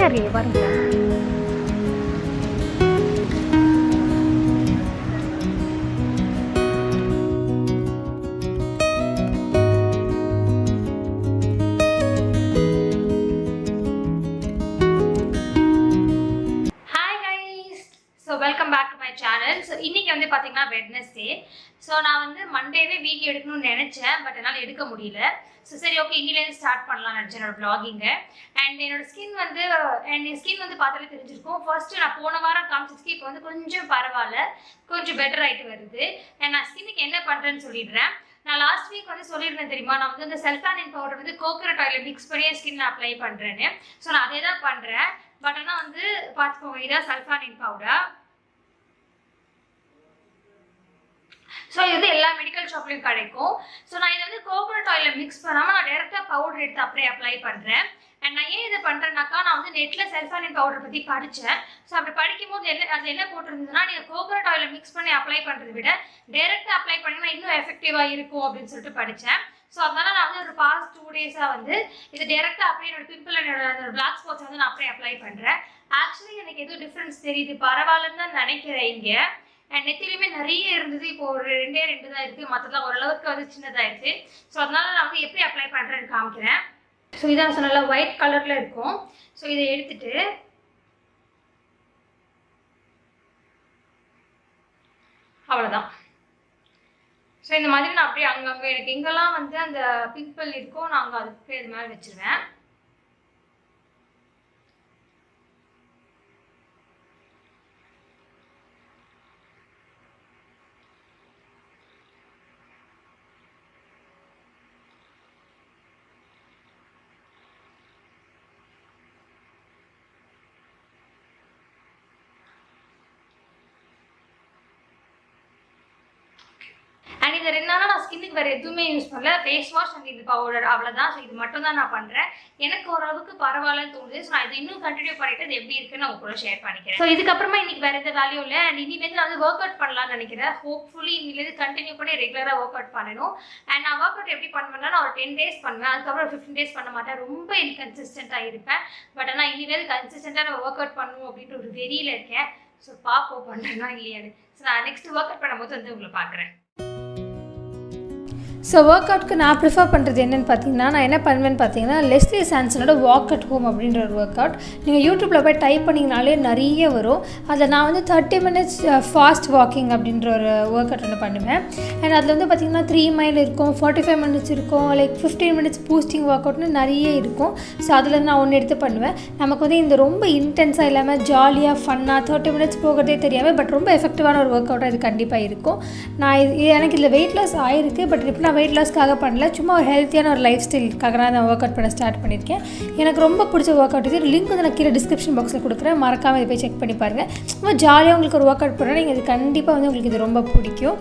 தெரியலையே பாருங்க. Welcome back to my channel. So இன்றைக்கி வந்து பார்த்தீங்கன்னா வெட்னஸ்டே. ஸோ நான் வந்து மண்டேவே வீடியோ எடுக்கணும்னு நினச்சேன், பட் என்னால் எடுக்க முடியல. ஸோ சரி, ஓகே, இன்னிலேருந்து ஸ்டார்ட் பண்ணலாம்னு நினச்சேன் என்னோட வ்ளாகிங்கை. அண்ட் என்னோடய ஸ்கின் வந்து பார்த்தாலே தெரிஞ்சிருக்கும். ஃபர்ஸ்ட்டு நான் போன வாரம் காமிச்சதுக்கு இப்போ வந்து கொஞ்சம் பரவாயில்ல, கொஞ்சம் பெட்டர் ஆகிட்டு வருது. அண்ட் நான் ஸ்கின்னுக்கு என்ன பண்ணுறேன்னு சொல்லிடுறேன். நான் லாஸ்ட் வீக் வந்து சொல்லியிருந்தேன் தெரியுமா, நான் வந்து இந்த செல்ஃபானின் பவுடர் வந்து கோகோனட் ஆயிலில் மிக்ஸ் பண்ணி ஸ்கின் அப்ளை பண்ணுறேன்னு. ஸோ நான் அதே தான் பண்ணுறேன். பட் ஆனால் வந்து பார்த்துக்கோங்க, இதான் செல்ஃபானின் பவுடர். ஸோ இது வந்து எல்லா மெடிக்கல் ஷாப்லையும் கிடைக்கும். ஸோ நான் இதை வந்து கோகோனட் ஆயிலில் மிக்ஸ் பண்ணாமல் நான் டேரெக்டாக பவுடர் எடுத்து அப்படியே அப்ளை பண்ணுறேன். அண்ட் நான் ஏன் இதை பண்ணுறேன்னாக்கா, நான் வந்து நெட்டில் செல்ஃபானின் பவுடர் பற்றி படித்தேன். ஸோ அப்படி படிக்கும்போது அது என்ன போட்டிருந்ததுன்னா, நீங்கள் கோகோனட் ஆயிலில் மிக்ஸ் பண்ணி அப்ளை பண்ணுறதை விட டேரெக்டாக அப்ளை பண்ணிங்கன்னா இன்னும் எஃபெக்டிவாக இருக்கும் அப்படின்னு சொல்லிட்டு படித்தேன். ஸோ அதனால் நான் வந்து ஒரு பாஸ்ட் 2 டேஸாக வந்து இது டேரெக்டாக அப்படியே என்னோட பிம்பிள் என்னோட பிளாக் ஸ்பாட்ஸ் வந்து நான் அப்படியே அப்ளை பண்ணுறேன். ஆக்சுவலி எனக்கு எதுவும் டிஃப்ரென்ஸ் தெரியுது, பரவாயில்லன்னு தான் நினைக்கிறேன். இங்கே நெத்திலையுமே நிறைய இருந்தது, இப்போ ஒரு 2 தான் இருக்குது, மற்றதான் ஓரளவுக்கு வந்து சின்னதாக இருக்குது. ஸோ அதனால் நான் வந்து எப்படி அப்ளை பண்ணுறேன்னு காமிக்கிறேன். ஸோ இதான் சொன்னால ஒயிட் கலரில் இருக்கும். ஸோ இதை எடுத்துட்டு அவ்வளோதான். ஸோ இந்த மாதிரி நான் அப்படியே அங்கங்கே எனக்கு எங்கெல்லாம் வந்து அந்த பிம்பிள் இருக்கோ நான் அங்கே அதுக்கு இது மாதிரி வச்சுருவேன். அண்ட் இது 2 நாளாக நான் ஸ்கின்னுக்கு வேறு எதுவுமே யூஸ் பண்ணல. ஃபேஸ் வாஷ் அண்ட் இது பவுடர், அவ்வளோதான். ஸோ இது மட்டும் தான் நான் பண்ணுறேன். எனக்கு ஓரளவுக்கு பரவாயில்லன்னு தோணுது. ஸோ நான் இது இன்னும் கண்டினியூ பண்ணிவிட்டு அது எப்படி இருக்குன்னு நான் கூட ஷேர் பண்ணிக்கிறேன். ஸோ இதுக்கப்புறமா இன்றைக்கி வேறு எந்த வேலையும் இல்லை. அண்ட் இனிமேல் நான் வந்து ஒர்க் அவுட் பண்ணலாம்னு நினைக்கிறேன். ஹோப்ஃபுல்லி இனிமேலேருந்து கண்டினியூ பண்ணி ரெகுலராக ஒர்க் அவுட் பண்ணணும். அண்ட் நான் ஒர்க் அவுட் எப்படி பண்ணுவேன்னா, நான் ஒரு 10 டேஸ் பண்ணுவேன், அதுக்கப்புறம் 15 டேஸ் பண்ண மாட்டேன். ரொம்ப இன்கன்சிஸ்டண்ட்டாக இருப்பேன். பட் ஆனால் இனிமேல் கன்சிஸ்டண்ட்டாக நான் ஒர்க் அவுட் பண்ணணும் அப்படின்ட்டு ஒரு வெறியில் இருக்கேன். ஸோ பார்ப்போம் பண்ணுறேன்னா இல்லையான்னு. ஸோ நான் நெக்ஸ்ட் ஒர்க் அவுட் பண்ணும்போது வந்து உங்களை பார்க்குறேன். ஸோ ஒர்க் அவுட்க்கு நான் ப்ரிஃபர் பண்ணுறது என்னென்னு பார்த்தீங்கன்னா, நான் என்ன பண்ணுவேன்னு பார்த்தீங்கன்னா, லெஸ்லி சான்சனோட வாக் அட் ஹோம் அப்படின்ற ஒரு ஒர்க் அவுட். நீங்கள் யூடியூப்பில் போய் டைப் பண்ணிங்கனாலே நிறைய வரும். அதில் நான் வந்து 30 minutes ஃபாஸ்ட் வாக்கிங் அப்படின்ற ஒரு ஒர்க் அவுட் ஒன்று பண்ணுவேன். அண்ட் அதில் வந்து பார்த்திங்கன்னா 3 mile இருக்கும், 45 minutes இருக்கும், லைக் 15 minutes பூஸ்டிங் ஒர்க் அவுட்னு நிறைய இருக்கும். ஸோ அதில் நான் ஒன்று எடுத்து பண்ணுவேன். நமக்கு வந்து இந்த ரொம்ப இன்டென்ஸாக இல்லாமல் ஜாலியாக ஃபன்னாக 30 minutes போகிறதே தெரியாமல் பட் ரொம்ப எஃபெக்டிவான ஒரு ஒர்க் அவுட்டாக இது கண்டிப்பாக இருக்கும். நான் எனக்கு இதில் வெயிட் லாஸ் ஆகிருக்கு. பட் இப்போ நான் வெயிட் லாஸ்க்காக பண்ணல, சும்மா ஒரு ஹெல்த்தியான ஒரு லைஃப் ஸ்டைலுக்காக நான் ஒர்க் அவுட் பண்ண ஸ்டார்ட் பண்ணியிருக்கேன். எனக்கு ரொம்ப பிடிச்ச ஒர்க் அவுட் இது. லிங்க் வந்து நான் கீழே டிஸ்கிரிப்ஷன் பாக்ஸில் கொடுக்குறேன், மறக்காமல் இதை போய் செக் பண்ணி பாருங்கள். சும்மா ஜாலியாக உங்களுக்கு ஒரு ஒர்க் அவுட் பண்ணுறேன், நீங்கள் இது கண்டிப்பாக வந்து உங்களுக்கு இது ரொம்ப பிடிக்கும்.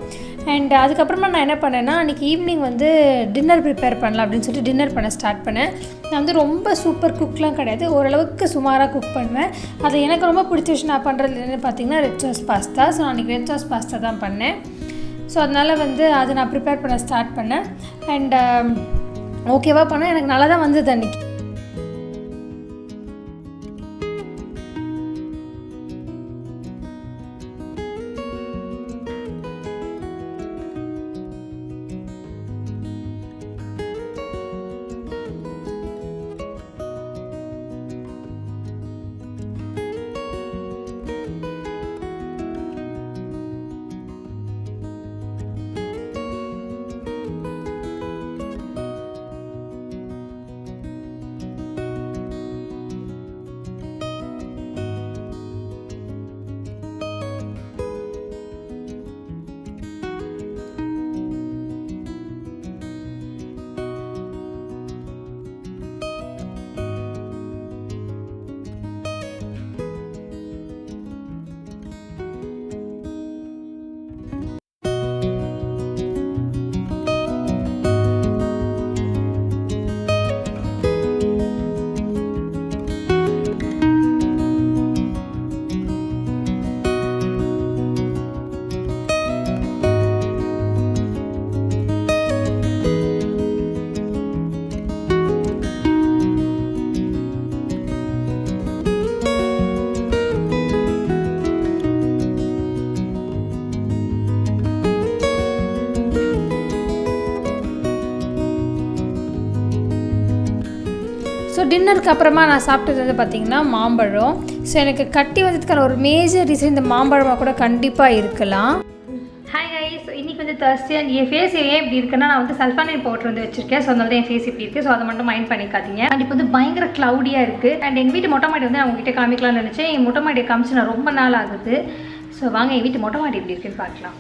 அண்ட் அதுக்கப்புறமா நான் என்ன பண்ணேன்னா, அன்றைக்கி ஈவினிங் வந்து டின்னர் ப்ரிப்பேர் பண்ணலாம் அப்படின்னு சொல்லிட்டு டின்னர் பண்ண ஸ்டார்ட் பண்ணேன். நான் வந்து ரொம்ப சூப்பர் குக்லாம் கிடையாது, ஓரளவுக்கு சுமாராக குக் பண்ணுவேன். அது எனக்கு ரொம்ப பிடிச்ச விஷயம் நான் பண்ணுறது என்னென்னு பார்த்தீங்கன்னா ரெட் சாஸ் பாஸ்தா. ஸோ நான் அன்றைக்கி ரெட் சாஸ் பாஸ்தா தான் பண்ணேன். ஸோ அதனால் வந்து அதை நான் ப்ரிப்பேர் பண்ண ஸ்டார்ட் பண்ணேன். அண்ட் ஓகேவாக பண்ணேன், எனக்கு நல்லா தான் வந்தது அன்றைக்கி. ஸோ டின்னருக்கு அப்புறமா நான் சாப்பிட்டது வந்து பார்த்திங்கன்னா மாம்பழம். ஸோ எனக்கு கட்டி வந்ததுக்கான ஒரு மேஜர் ரீசன் இந்த மாம்பழமாக கூட கண்டிப்பாக இருக்கலாம். ஹாய் கைஸ், ஸோ இன்றைக்கி வந்து Thursday அண்ட் என் ஃபேஸ் ஏன் இப்படி இருக்குன்னா நான் வந்து சல்ஃபானைல் பவுடர் வந்து வச்சிருக்கேன். ஸோ அதனால தான் என் ஃபேஸ் இப்படி இருக்குது. ஸோ அதை மட்டும் மைண்ட் பண்ணிக்காதீங்க. அண்ட் இப்போ வந்து பயங்கர க்ளவுடியாக இருக்குது. அண்ட் எங்கள் வீட்டு மொட்டை மாடி வந்து நான் உங்ககிட்ட காமிக்கலாம்னு நினச்சேன். என் மொட்டை மாடியை காமிச்சு நான் ரொம்ப நாள் ஆகுது. ஸோ வாங்க என் வீட்டு மொட்டை மாடி எப்படி இருக்குன்னு பார்க்கலாம்.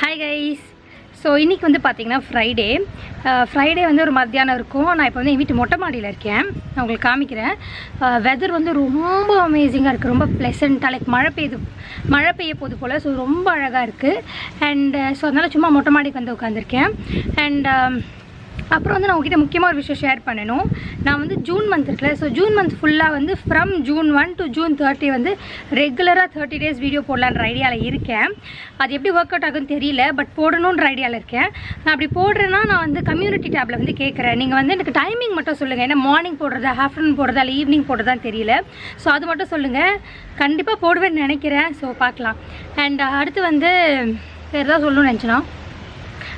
ஹாய் கைஸ், ஸோ இன்றைக்கி வந்து பார்த்திங்கன்னா ஃப்ரைடே வந்து ஒரு மத்தியானம் இருக்கும். நான் இப்போ வந்து என் வீட்டு மொட்டை மாடியில் இருக்கேன். நான் உங்களுக்கு காமிக்கிறேன். வெதர் வந்து ரொம்ப அமேசிங்காக இருக்குது, ரொம்ப ப்ளசண்ட்டாக, லைக் மழை பெய்ய போது போல். ஸோ ரொம்ப அழகாக இருக்குது. அண்ட் ஸோ அதனால் சும்மா மொட்டை மாடிக்கு வந்து உட்காந்துருக்கேன். அண்ட் அப்புறம் வந்து நான் உங்ககிட்ட முக்கியமாக ஒரு விஷயம் ஷேர் பண்ணணும். நான் வந்து ஜூன் மந்த் இருக்குல்ல, ஸோ ஜூன் மந்த் ஃபுல்லாக வந்து ஃப்ரம் June 1 to June 30 வந்து ரெகுலராக 30 days வீடியோ போடலான்ற ஐடியாவில் இருக்கேன். அது எப்படி ஒர்க் அவுட் ஆகுன்னு தெரியல, பட் போடணுன்ற ஐடியாவில் இருக்கேன். நான் அப்படி போடுறேன்னா நான் வந்து கம்யூனிட்டி டேப்பில் வந்து கேட்குறேன், நீங்கள் வந்து எனக்கு டைமிங் மட்டும் சொல்லுங்கள், ஏன்னா மார்னிங் போடுறதா ஆஃப்டர்நூன் போடுறதா இல்லை ஈவினிங் போடுறதான்னு தெரியல. ஸோ அது மட்டும் சொல்லுங்கள், கண்டிப்பாக போடுவேன்னு நினைக்கிறேன். ஸோ பார்க்கலாம். அண்ட் அடுத்து வந்து வேறு ஏதாவது சொல்லணும்னு நினச்சினா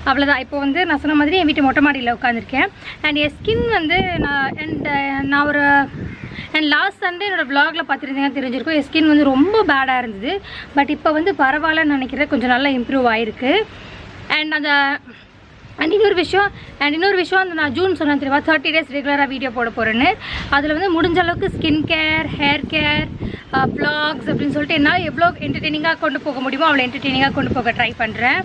அவ்வளோதான். இப்போ வந்து நான் சொன்ன மாதிரி என் வீட்டு மொட்டை மாடியில் உட்காந்துருக்கேன். அண்ட் என் ஸ்கின் வந்து நான் ஒரு லாஸ்ட் சண்டே என்னோடய வ்ளாகில் பார்த்துருந்தீங்கன்னா தெரிஞ்சிருக்கும், என் ஸ்கின் வந்து ரொம்ப பேடாக இருந்தது. பட் இப்போ வந்து பரவாயில்லன்னு நினைக்கிறேன், கொஞ்சம் நல்லா இம்ப்ரூவ் ஆகிருக்கு. அண்ட் இன்னொரு விஷயம் அந்த நான் ஜூன் சொன்னேன் தெரியுமா, 30 days ரெகுலராக வீடியோ போட போகிறேன்னு. அதில் வந்து முடிஞ்ச அளவுக்கு skin care, hair care, vlogs அப்படின்னு சொல்லிட்டு என்னால் எவ்வளோ என்டர்டெய்னிங்காக கொண்டு போக முடியுமோ அவ்வளோ என்டர்டெய்னிங்காக கொண்டு போக ட்ரை பண்ணுறேன்.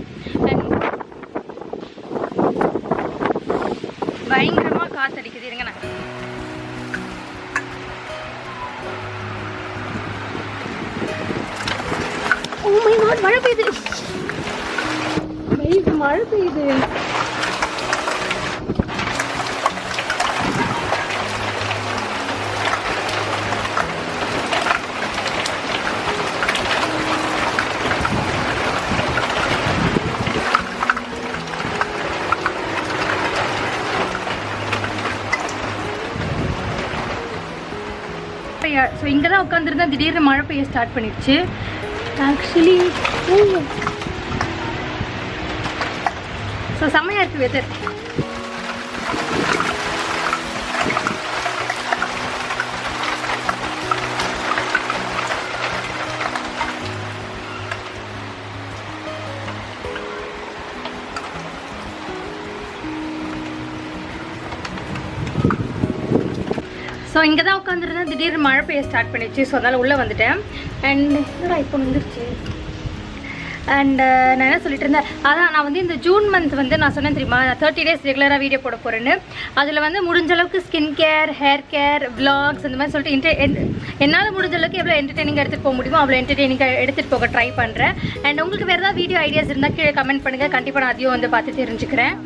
பயங்கரமாக காற்றடிக்குது, இருங்க நான் மழை பெய்யுது, மழை பெய்யுது. ஸோ இங்கே தான் உட்காந்துருந்தா திடீர்னு மழை பெய்ய ஸ்டார்ட் பண்ணிடுச்சு. ஆக்சுவலி ஸோ செம்மையாக இருக்குது வெதர். ஸோ இங்கே தான் உட்காந்துருந்தேன், திடீர்னு மழை பெய்ய ஸ்டார்ட் பண்ணிடுச்சு. ஸோ அதனால் உள்ளே வந்துட்டேன். அண்ட் என்னடா இப்போ வந்துருச்சு. அண்ட் நான் என்ன சொல்லிட்டு இருந்தேன், அதான் நான் வந்து இந்த ஜூன் மந்த் வந்து நான் சொன்னேன் தெரியுமா, 30 days ரெகுலராக வீடியோ போட போகிறேன்னு. அதில் வந்து முடிஞ்ச அளவுக்கு skin care, hair care, vlogs இந்த மாதிரி சொல்லிட்டு என்னால் முடிஞ்ச அளவுக்கு எவ்வளோ என்டர்டெய்னிங்காக எடுத்துகிட்டு போக முடியுமோ அவ்வளோ என்டர்டெய்னிங்காக எடுத்துகிட்டு போக ட்ரை பண்ணுறேன். அண்ட் உங்களுக்கு வேறு ஏதாவது வீடியோ ஐடியாஸ் இருந்தால் கீழே கமெண்ட் பண்ணுங்கள், கண்டிப்பாக நான் அதையும் வந்து பார்த்து தெரிஞ்சுக்கிறேன்.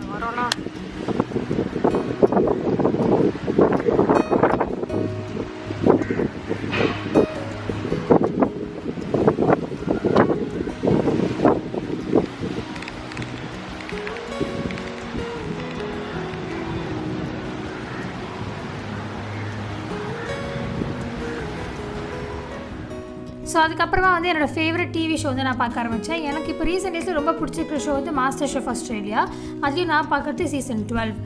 ஸோ அதுக்கப்புறமா வந்து என்னோடய ஃபேவரட் டிவி ஷோ வந்து நான் பார்க்க ஆரம்பித்தேன். எனக்கு இப்போ ரீசெண்ட் டேஸில் ரொம்ப பிடிச்சிருக்கிற ஷோ வந்து மாஸ்டர் ஷெஃப் ஆஸ்திரேலியா. அதுலேயும் நான் பார்க்குறது சீசன் 12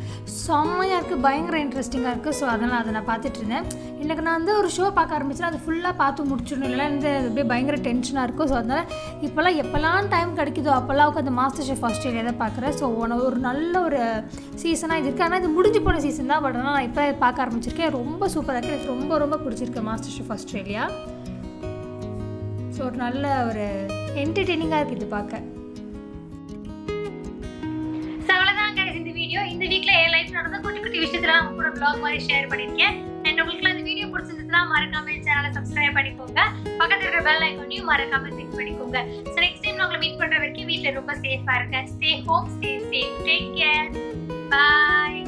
செம்மையாக இருக்குது, பயங்கர இன்ட்ரெஸ்டிங்காக இருக்குது. ஸோ அதனால் அதை நான் பார்த்துட்டு இருந்தேன். எனக்கு நான் வந்து ஒரு ஷோ பார்க்க ஆரம்பிச்சேன்னா அது ஃபுல்லாக பார்த்து முடிச்சிடணும், இல்லைனா வந்து அப்படியே பயங்கர டென்ஷனாக இருக்கும். ஸோ அதனால் இப்போல்லாம் எப்போல்லாம் டைம் கிடைக்குதோ அப்போல்லாம் உட்காந்து மாஸ்டர் ஷெஃப் ஆஸ்திரேலியா தான் பார்க்குறேன். ஸோ ஒரு நல்ல ஒரு சீசனாக இது இருக்குது. ஆனால் இது முடிஞ்சு போன சீசன் தான், பட் ஆனால் நான் இப்போ பார்க்க ஆரம்பிச்சிருக்கேன். ரொம்ப சூப்பராக இருக்குது, எனக்கு ரொம்ப ரொம்ப பிடிச்சிருக்கு மாஸ்டர் ஷெஃப் ஆஸ்திரேலியா. ஸோ ஒரு நல்ல ஒரு என்டர்டெய்னிங்காக இருக்குது இது பார்க்க. ஸோ அவ்வளோதாங்க இந்த வீடியோ. இந்த வீக்கில் என் லைஃப் நடந்த குட்டி குட்டி விஷயத்தெல்லாம் அவங்க கூட வ்ளாக் மாதிரி ஷேர் பண்ணியிருக்கேன். அண்ட் உங்களுக்குலாம் இந்த வீடியோ பிடிச்சிருந்துச்சுன்னா மறக்காம சேனலை சப்ஸ்கிரைப் பண்ணிக்கோங்க, பக்கத்தில் இருக்கிற பெல் ஐக்கானையும் மறக்காம கிளிக் பண்ணிக்கோங்க. ஸோ நெக்ஸ்ட் டைம் நான் உங்களை மீட் பண்ணுற வரைக்கும் வீட்டில் ரொம்ப சேஃபாக இருக்கேன். Stay home, stay safe, take care, பாய்.